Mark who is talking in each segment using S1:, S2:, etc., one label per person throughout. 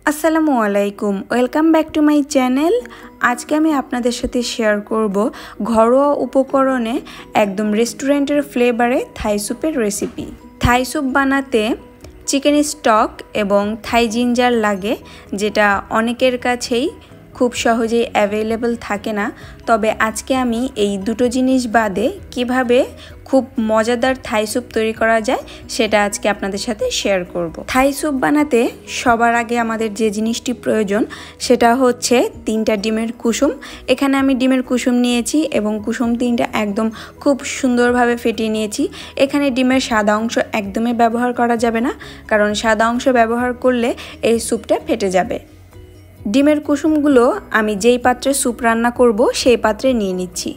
S1: আসসালামু আলাইকুম, welcome back to my channel. আজকে আমি আপনাদের সাথে শেয়ার করব ঘরোয়া উপকরণে একদম রেস্টুরেন্টের ফ্লেভারে থাই স্যুপের রেসিপি। থাই স্যুপ বানাতে চিকেন স্টক এবং থাই জিঞ্জার লাগে, যেটা অনেকের কাছেই খুব সহজেই অ্যাভেলেবল থাকে না। তবে আজকে আমি এই দুটো জিনিস বাদে কিভাবে খুব মজাদার থাই স্যুপ তৈরি করা যায় সেটা আজকে আপনাদের সাথে শেয়ার করব। থাই স্যুপ বানাতে সবার আগে আমাদের যে জিনিসটি প্রয়োজন সেটা হচ্ছে 3টা ডিমের কুসুম। এখানে আমি ডিমের কুসুম নিয়েছি এবং কুসুম 3টা একদম খুব সুন্দরভাবে ফেটিয়ে নিয়েছি। এখানে ডিমের সাদা অংশ একদমই ব্যবহার করা যাবে না, কারণ সাদা অংশ ব্যবহার করলে এই স্যুপটা ফেটে যাবে। ডিমের কুসুমগুলো আমি যেই পাত্রে স্যুপ রান্না করব সেই পাত্রে নিয়ে নিচ্ছি।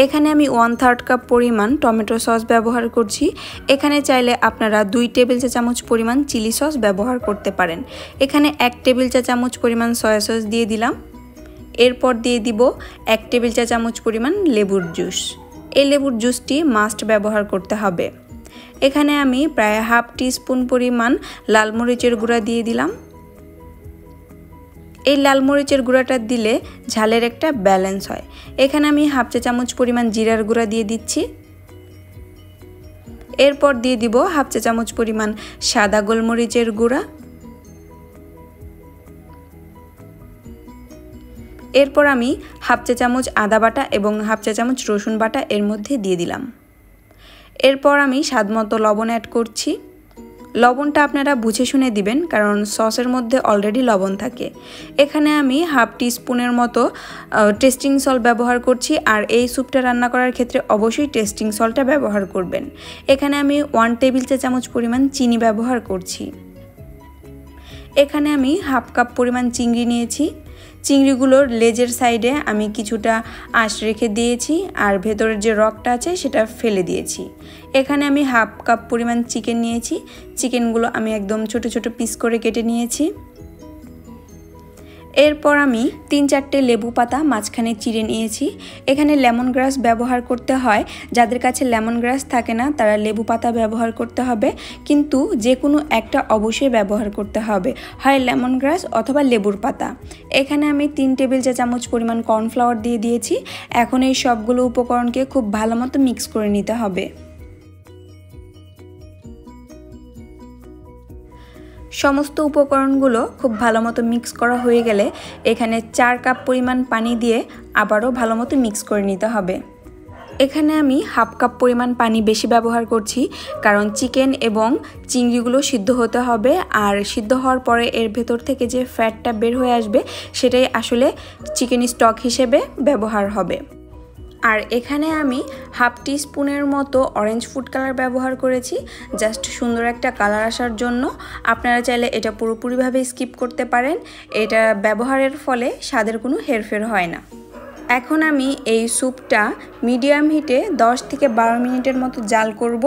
S1: এখানে আমি 1/3 কাপ পরিমাণ টমেটো সস ব্যবহার করছি। এখানে চাইলে আপনারা 2 টেবিল চা চামচ পরিমাণ চিলি সস ব্যবহার করতে পারেন। এখানে 1 টেবিল চা চামচ পরিমাণ সয়া সস দিয়ে দিলাম। এরপর দিয়ে দিব 1 টেবিল চা চামচ পরিমাণ লেবুর জুস। এই লেবুর জুসটি মাস্ট ব্যবহার করতে হবে। এখানে আমি প্রায় 1/2 টিস্পুন পরিমাণ লাল মরিচের গুঁড়া দিয়ে দিলাম। এই লাল মরিচের গুঁড়াটা দিলে ঝালের একটা ব্যালেন্স হয়। এখানে আমি 1/2 চা চামচ পরিমাণ জিরার গুঁড়া দিয়ে দিচ্ছি। এরপর দিয়ে দিব 1/2 চা চামচ পরিমাণ সাদা গোলমরিচের গুঁড়া। এরপর আমি 1/2 চা চামচ আদা বাটা এবং 1/2 চা চামচ রসুন বাটা এর মধ্যে দিয়ে দিলাম। এরপর আমি স্বাদমতো লবণ অ্যাড করছি। লবণটা আপনারা বুঝে শুনে দিবেন, কারণ সসের মধ্যে অলরেডি লবণ থাকে। এখানে আমি 1/2 টিস্পুনের মতো টেস্টিং সল্ট ব্যবহার করছি, আর এই স্যুপটা রান্না করার ক্ষেত্রে অবশ্যই টেস্টিং সল্টটা ব্যবহার করবেন। এখানে আমি 1 টেবিল চা চামচ পরিমাণ চিনি ব্যবহার করছি। এখানে আমি 1/2 কাপ পরিমাণ চিংড়ি নিয়েছি। চিংড়িগুলোর লেজের সাইডে আমি কিছুটা আঁশ রেখে দিয়েছি, আর ভেতরের যে রকটা আছে সেটা ফেলে দিয়েছি। এখানে আমি 1/2 কাপ পরিমাণ চিকেন নিয়েছি। চিকেনগুলো আমি একদম ছোট ছোট পিস করে কেটে নিয়েছি। এরপর আমি 3-4টে লেবু পাতা মাঝখানে চিড়ে নিয়েছি। এখানে লেমন গ্রাস ব্যবহার করতে হয়। যাদের কাছে লেমন গ্রাস থাকে না তারা লেবু পাতা ব্যবহার করতে হবে, কিন্তু যে কোনো একটা অবশ্যই ব্যবহার করতে হবে, হয় লেমন গ্রাস অথবা লেবুর পাতা। এখানে আমি 3 টেবিল চা চামচ পরিমাণ কর্নফ্লাওয়ার দিয়ে দিয়েছি। এখন এই সবগুলো উপকরণকে খুব ভালো মতো মিক্স করে নিতে হবে। সমস্ত উপকরণগুলো খুব ভালো মতো মিক্স করা হয়ে গেলে এখানে 4 কাপ পরিমাণ পানি দিয়ে আবারও ভালো মতো মিক্স করে নিতে হবে। এখানে আমি 1/2 কাপ পরিমাণ পানি বেশি ব্যবহার করছি, কারণ চিকেন এবং চিংড়িগুলো সিদ্ধ হতে হবে, আর সিদ্ধ হওয়ার পরে এর ভেতর থেকে যে ফ্যাটটা বের হয়ে আসবে সেটাই আসলে চিকেন স্টক হিসেবে ব্যবহার হবে। আর এখানে আমি 1/2 টিস্পুনের মতো অরেঞ্জ ফুড কালার ব্যবহার করেছি, জাস্ট সুন্দর একটা কালার আসার জন্য। আপনারা চাইলে এটা পুরোপুরিভাবে স্কিপ করতে পারেন। এটা ব্যবহারের ফলে স্বাদের কোনো হেরফের হয় না। এখন আমি এই স্যুপটা মিডিয়াম হিটে 10 থেকে 12 মিনিটের মতো জাল করব।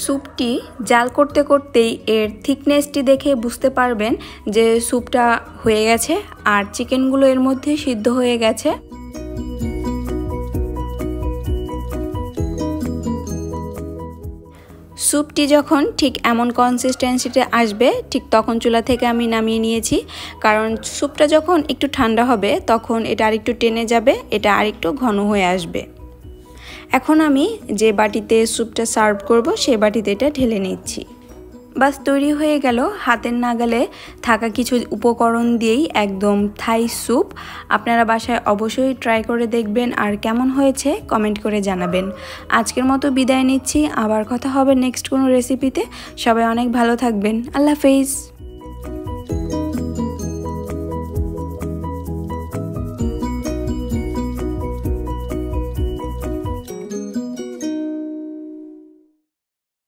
S1: স্যুপটি জাল করতে করতেই এর থিকনেসটি দেখে বুঝতে পারবেন যে স্যুপটা হয়ে গেছে আর চিকেনগুলো এর মধ্যে সিদ্ধ হয়ে গেছে। স্যুপটি যখন ঠিক এমন কনসিস্টেন্সিতে আসবে ঠিক তখন চুলা থেকে আমি নামিয়ে নিয়েছি, কারণ স্যুপটা যখন একটু ঠান্ডা হবে তখন এটা আরেকটু টেনে যাবে, এটা আরেকটু ঘন হয়ে আসবে। এখন আমি যে বাটিতে স্যুপটা সার্ভ করব সেই বাটিতে এটা ঢেলে নিচ্ছি। বাস তৈরি হয়ে গেল হাতের নাগালে থাকা কিছু উপকরণ দিয়েই একদম থাই স্যুপ। আপনারা বাসায় অবশ্যই ট্রাই করে দেখবেন, আর কেমন হয়েছে কমেন্ট করে জানাবেন। আজকের মতো বিদায় নিচ্ছি, আবার কথা হবে নেক্সট কোনো রেসিপিতে। সবাই অনেক ভালো থাকবেন। আল্লাহ হাফেজ।